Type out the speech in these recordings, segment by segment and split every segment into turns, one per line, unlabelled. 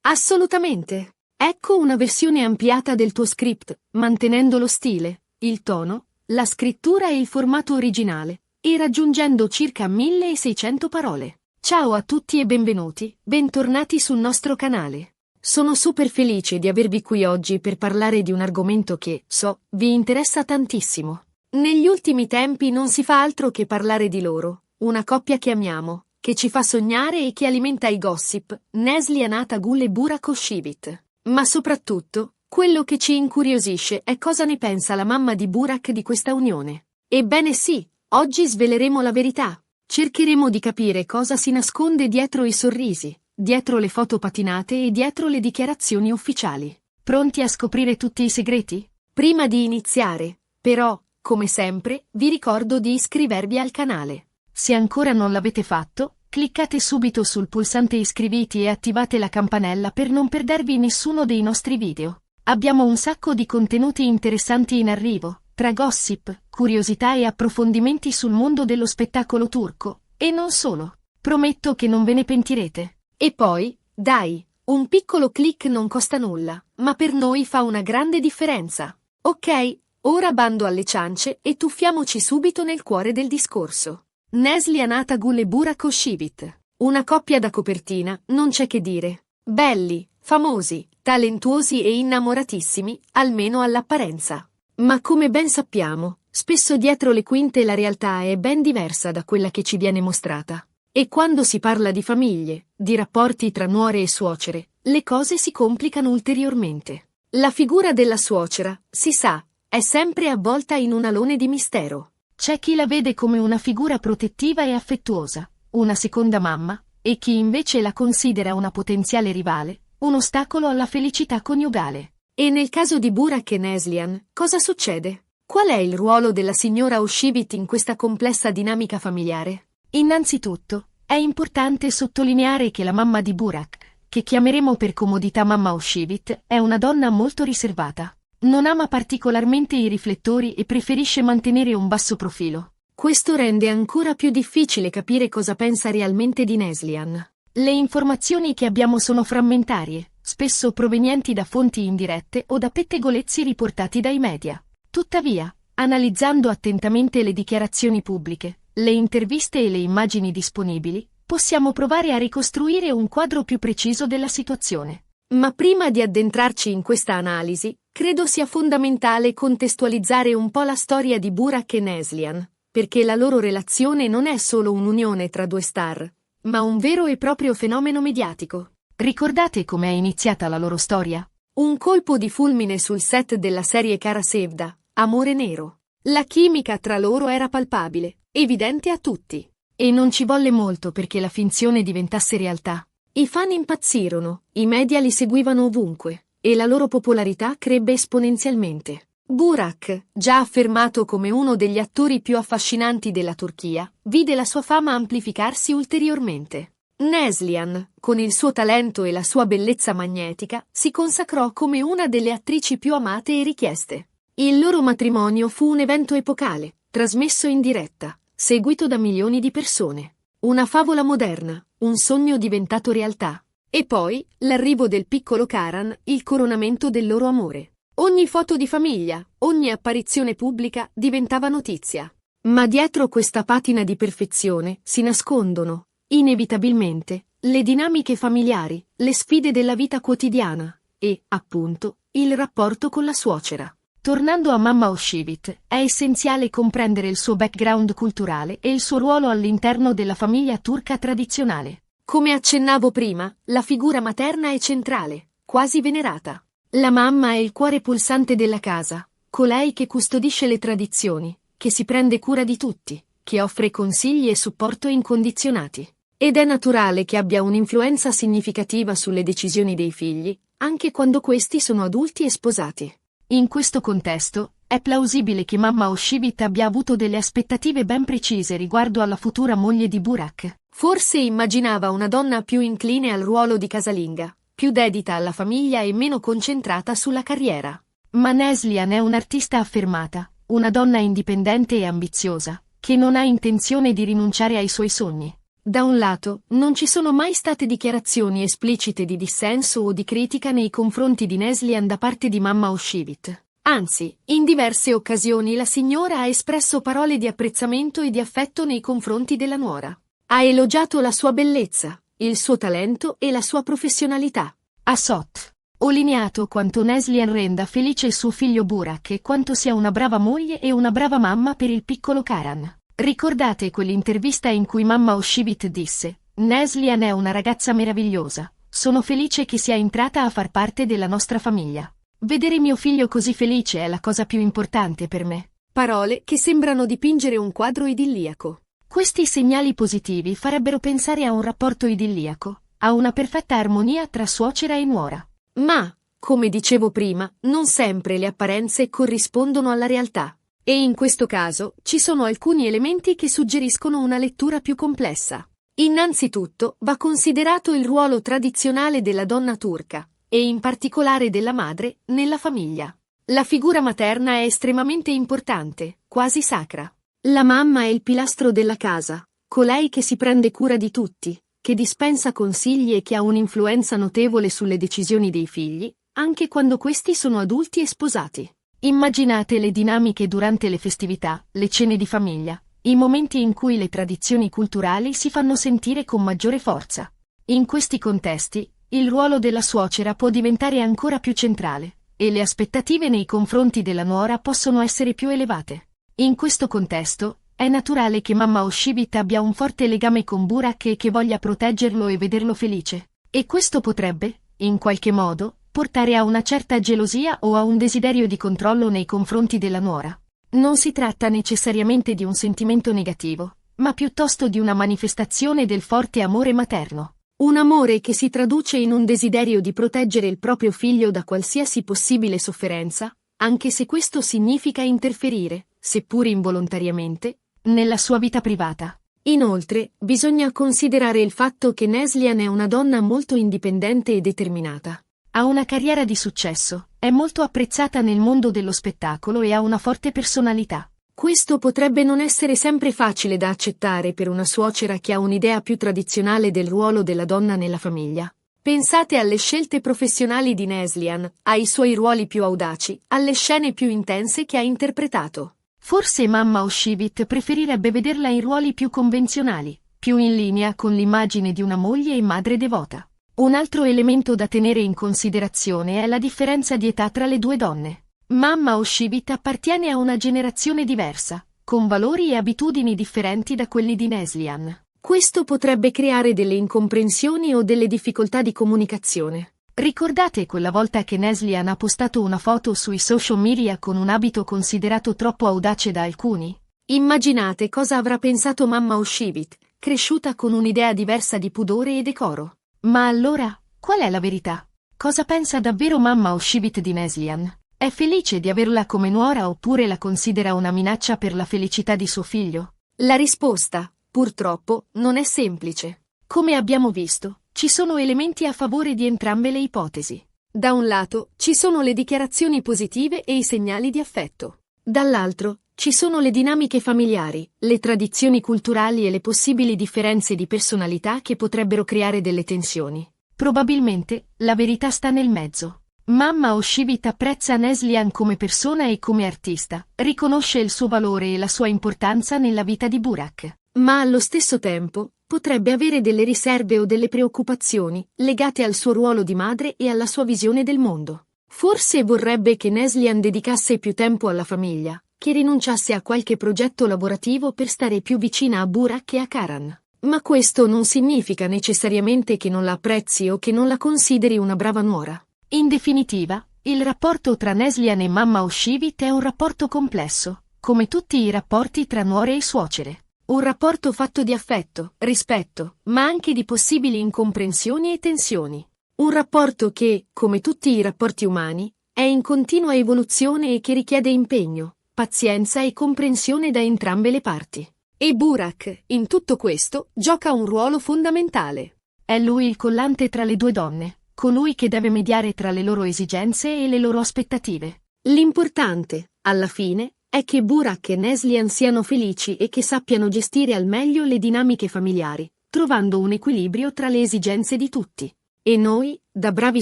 Assolutamente. Ecco una versione ampliata del tuo script, mantenendo lo stile, il tono, la scrittura e il formato originale, e raggiungendo circa 1600 parole. Ciao a tutti e bentornati sul nostro canale. Sono super felice di avervi qui oggi per parlare di un argomento che, so, vi interessa tantissimo. Negli ultimi tempi non si fa altro che parlare di loro, una coppia che amiamo, che ci fa sognare e che alimenta i gossip, Neslihan Atagul e Burak Özçivit. Ma soprattutto, quello che ci incuriosisce è cosa ne pensa la mamma di Burak di questa unione. Ebbene sì, oggi sveleremo la verità. Cercheremo di capire cosa si nasconde dietro i sorrisi, dietro le foto patinate e dietro le dichiarazioni ufficiali. Pronti a scoprire tutti i segreti? Prima di iniziare, però, come sempre, vi ricordo di iscrivervi al canale. Se ancora non l'avete fatto, cliccate subito sul pulsante iscriviti e attivate la campanella per non perdervi nessuno dei nostri video. Abbiamo un sacco di contenuti interessanti in arrivo, tra gossip, curiosità e approfondimenti sul mondo dello spettacolo turco, e non solo. Prometto che non ve ne pentirete. E poi, dai, un piccolo click non costa nulla, ma per noi fa una grande differenza. Ok, ora bando alle ciance e tuffiamoci subito nel cuore del discorso. Neslihan Atagul e Burak Özçivit. Una coppia da copertina, non c'è che dire. Belli, famosi, talentuosi e innamoratissimi, almeno all'apparenza. Ma come ben sappiamo, spesso dietro le quinte la realtà è ben diversa da quella che ci viene mostrata. E quando si parla di famiglie, di rapporti tra nuore e suocere, le cose si complicano ulteriormente. La figura della suocera, si sa, è sempre avvolta in un alone di mistero. C'è chi la vede come una figura protettiva e affettuosa, una seconda mamma, e chi invece la considera una potenziale rivale, un ostacolo alla felicità coniugale. E nel caso di Burak e Neslihan, cosa succede? Qual è il ruolo della signora Özçivit in questa complessa dinamica familiare? Innanzitutto, è importante sottolineare che la mamma di Burak, che chiameremo per comodità mamma Özçivit, è una donna molto riservata. Non ama particolarmente i riflettori e preferisce mantenere un basso profilo. Questo rende ancora più difficile capire cosa pensa realmente di Neslihan. Le informazioni che abbiamo sono frammentarie, spesso provenienti da fonti indirette o da pettegolezzi riportati dai media. Tuttavia, analizzando attentamente le dichiarazioni pubbliche, le interviste e le immagini disponibili, possiamo provare a ricostruire un quadro più preciso della situazione. Ma prima di addentrarci in questa analisi, credo sia fondamentale contestualizzare un po' la storia di Burak e Neslihan, perché la loro relazione non è solo un'unione tra due star, ma un vero e proprio fenomeno mediatico. Ricordate com'è iniziata la loro storia? Un colpo di fulmine sul set della serie Kara Sevda, Amore Nero. La chimica tra loro era palpabile, evidente a tutti. E non ci volle molto perché la finzione diventasse realtà. I fan impazzirono, i media li seguivano ovunque, e la loro popolarità crebbe esponenzialmente. Burak, già affermato come uno degli attori più affascinanti della Turchia, vide la sua fama amplificarsi ulteriormente. Neslihan, con il suo talento e la sua bellezza magnetica, si consacrò come una delle attrici più amate e richieste. Il loro matrimonio fu un evento epocale, trasmesso in diretta, seguito da milioni di persone. Una favola moderna, un sogno diventato realtà. E poi, l'arrivo del piccolo Karan, il coronamento del loro amore. Ogni foto di famiglia, ogni apparizione pubblica diventava notizia. Ma dietro questa patina di perfezione si nascondono, inevitabilmente, le dinamiche familiari, le sfide della vita quotidiana e, appunto, il rapporto con la suocera. Tornando a mamma Özçivit, è essenziale comprendere il suo background culturale e il suo ruolo all'interno della famiglia turca tradizionale. Come accennavo prima, la figura materna è centrale, quasi venerata. La mamma è il cuore pulsante della casa, colei che custodisce le tradizioni, che si prende cura di tutti, che offre consigli e supporto incondizionati. Ed è naturale che abbia un'influenza significativa sulle decisioni dei figli, anche quando questi sono adulti e sposati. In questo contesto, è plausibile che mamma Özçivit abbia avuto delle aspettative ben precise riguardo alla futura moglie di Burak. Forse immaginava una donna più incline al ruolo di casalinga, più dedita alla famiglia e meno concentrata sulla carriera. Ma Neslihan è un'artista affermata, una donna indipendente e ambiziosa, che non ha intenzione di rinunciare ai suoi sogni. Da un lato, non ci sono mai state dichiarazioni esplicite di dissenso o di critica nei confronti di Neslihan da parte di mamma Oshivit. Anzi, in diverse occasioni la signora ha espresso parole di apprezzamento e di affetto nei confronti della nuora. Ha elogiato la sua bellezza, il suo talento e la sua professionalità. Ha sottolineato quanto Neslihan renda felice il suo figlio Burak e quanto sia una brava moglie e una brava mamma per il piccolo Karan. Ricordate quell'intervista in cui mamma Oshivit disse: Neslihan è una ragazza meravigliosa, sono felice che sia entrata a far parte della nostra famiglia. Vedere mio figlio così felice è la cosa più importante per me. Parole che sembrano dipingere un quadro idilliaco. Questi segnali positivi farebbero pensare a un rapporto idilliaco, a una perfetta armonia tra suocera e nuora. Ma, come dicevo prima, non sempre le apparenze corrispondono alla realtà. E in questo caso ci sono alcuni elementi che suggeriscono una lettura più complessa. Innanzitutto va considerato il ruolo tradizionale della donna turca, e in particolare della madre, nella famiglia. La figura materna è estremamente importante, quasi sacra. La mamma è il pilastro della casa, colei che si prende cura di tutti, che dispensa consigli e che ha un'influenza notevole sulle decisioni dei figli, anche quando questi sono adulti e sposati. Immaginate le dinamiche durante le festività, le cene di famiglia, i momenti in cui le tradizioni culturali si fanno sentire con maggiore forza. In questi contesti, il ruolo della suocera può diventare ancora più centrale, e le aspettative nei confronti della nuora possono essere più elevate. In questo contesto, è naturale che mamma Oshivit abbia un forte legame con Burak e che voglia proteggerlo e vederlo felice. E questo potrebbe, in qualche modo, portare a una certa gelosia o a un desiderio di controllo nei confronti della nuora. Non si tratta necessariamente di un sentimento negativo, ma piuttosto di una manifestazione del forte amore materno. Un amore che si traduce in un desiderio di proteggere il proprio figlio da qualsiasi possibile sofferenza, anche se questo significa interferire, seppur involontariamente, nella sua vita privata. Inoltre, bisogna considerare il fatto che Neslihan è una donna molto indipendente e determinata. Ha una carriera di successo, è molto apprezzata nel mondo dello spettacolo e ha una forte personalità. Questo potrebbe non essere sempre facile da accettare per una suocera che ha un'idea più tradizionale del ruolo della donna nella famiglia. Pensate alle scelte professionali di Neslihan, ai suoi ruoli più audaci, alle scene più intense che ha interpretato. Forse mamma Oshivit preferirebbe vederla in ruoli più convenzionali, più in linea con l'immagine di una moglie e madre devota. Un altro elemento da tenere in considerazione è la differenza di età tra le due donne. Mamma Oshivit appartiene a una generazione diversa, con valori e abitudini differenti da quelli di Neslihan. Questo potrebbe creare delle incomprensioni o delle difficoltà di comunicazione. Ricordate quella volta che Neslihan ha postato una foto sui social media con un abito considerato troppo audace da alcuni? Immaginate cosa avrà pensato mamma Oshivit, cresciuta con un'idea diversa di pudore e decoro. Ma allora, qual è la verità? Cosa pensa davvero mamma Oshivit di Neslihan? È felice di averla come nuora oppure la considera una minaccia per la felicità di suo figlio? La risposta, purtroppo, non è semplice. Come abbiamo visto, ci sono elementi a favore di entrambe le ipotesi. Da un lato, ci sono le dichiarazioni positive e i segnali di affetto. Dall'altro, ci sono le dinamiche familiari, le tradizioni culturali e le possibili differenze di personalità che potrebbero creare delle tensioni. Probabilmente, la verità sta nel mezzo. Mamma Oshivit apprezza Neslihan come persona e come artista, riconosce il suo valore e la sua importanza nella vita di Burak. Ma allo stesso tempo, potrebbe avere delle riserve o delle preoccupazioni, legate al suo ruolo di madre e alla sua visione del mondo. Forse vorrebbe che Neslihan dedicasse più tempo alla famiglia, che rinunciasse a qualche progetto lavorativo per stare più vicina a Burak e a Karan. Ma questo non significa necessariamente che non la apprezzi o che non la consideri una brava nuora. In definitiva, il rapporto tra Neslihan e mamma Oshivit è un rapporto complesso, come tutti i rapporti tra nuore e suocere. Un rapporto fatto di affetto, rispetto, ma anche di possibili incomprensioni e tensioni. Un rapporto che, come tutti i rapporti umani, è in continua evoluzione e che richiede impegno, pazienza e comprensione da entrambe le parti. E Burak, in tutto questo, gioca un ruolo fondamentale. È lui il collante tra le due donne, colui che deve mediare tra le loro esigenze e le loro aspettative. L'importante, alla fine, è che Burak e Neslihan siano felici e che sappiano gestire al meglio le dinamiche familiari, trovando un equilibrio tra le esigenze di tutti. E noi, da bravi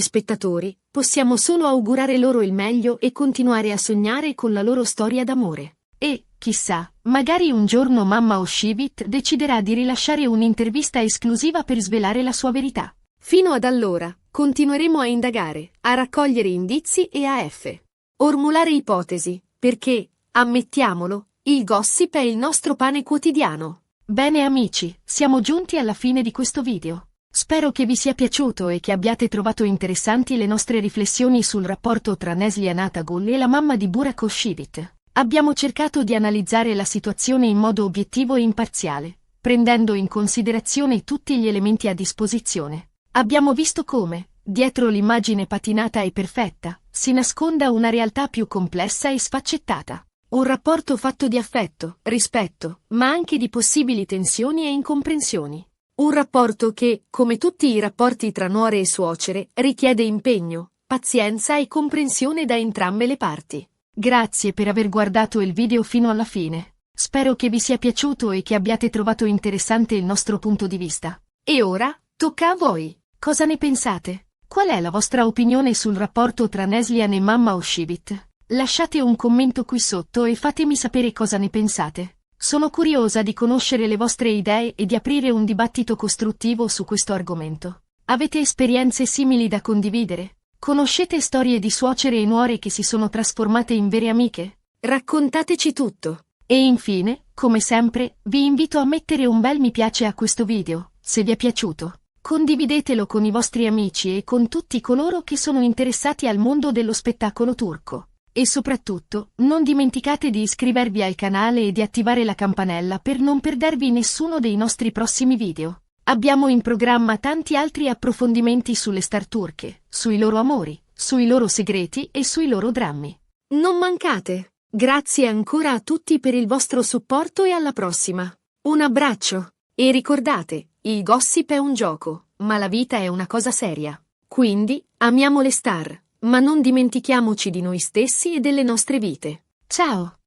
spettatori, possiamo solo augurare loro il meglio e continuare a sognare con la loro storia d'amore. E, chissà, magari un giorno mamma Oshivit deciderà di rilasciare un'intervista esclusiva per svelare la sua verità. Fino ad allora, continueremo a indagare, a raccogliere indizi e a formulare ipotesi, perché, ammettiamolo, il gossip è il nostro pane quotidiano. Bene amici, siamo giunti alla fine di questo video. Spero che vi sia piaciuto e che abbiate trovato interessanti le nostre riflessioni sul rapporto tra Neslihan Natagul e la mamma di Burak Oshivit. Abbiamo cercato di analizzare la situazione in modo obiettivo e imparziale, prendendo in considerazione tutti gli elementi a disposizione. Abbiamo visto come, dietro l'immagine patinata e perfetta, si nasconda una realtà più complessa e sfaccettata. Un rapporto fatto di affetto, rispetto, ma anche di possibili tensioni e incomprensioni. Un rapporto che, come tutti i rapporti tra nuore e suocere, richiede impegno, pazienza e comprensione da entrambe le parti. Grazie per aver guardato il video fino alla fine. Spero che vi sia piaciuto e che abbiate trovato interessante il nostro punto di vista. E ora, tocca a voi. Cosa ne pensate? Qual è la vostra opinione sul rapporto tra Neslihan e mamma Oshivit? Lasciate un commento qui sotto e fatemi sapere cosa ne pensate. Sono curiosa di conoscere le vostre idee e di aprire un dibattito costruttivo su questo argomento. Avete esperienze simili da condividere? Conoscete storie di suocere e nuore che si sono trasformate in vere amiche? Raccontateci tutto. E infine, come sempre, vi invito a mettere un bel mi piace a questo video, se vi è piaciuto. Condividetelo con i vostri amici e con tutti coloro che sono interessati al mondo dello spettacolo turco. E soprattutto, non dimenticate di iscrivervi al canale e di attivare la campanella per non perdervi nessuno dei nostri prossimi video. Abbiamo in programma tanti altri approfondimenti sulle star turche, sui loro amori, sui loro segreti e sui loro drammi. Non mancate! Grazie ancora a tutti per il vostro supporto e alla prossima. Un abbraccio! E ricordate, il gossip è un gioco, ma la vita è una cosa seria. Quindi, amiamo le star, ma non dimentichiamoci di noi stessi e delle nostre vite. Ciao!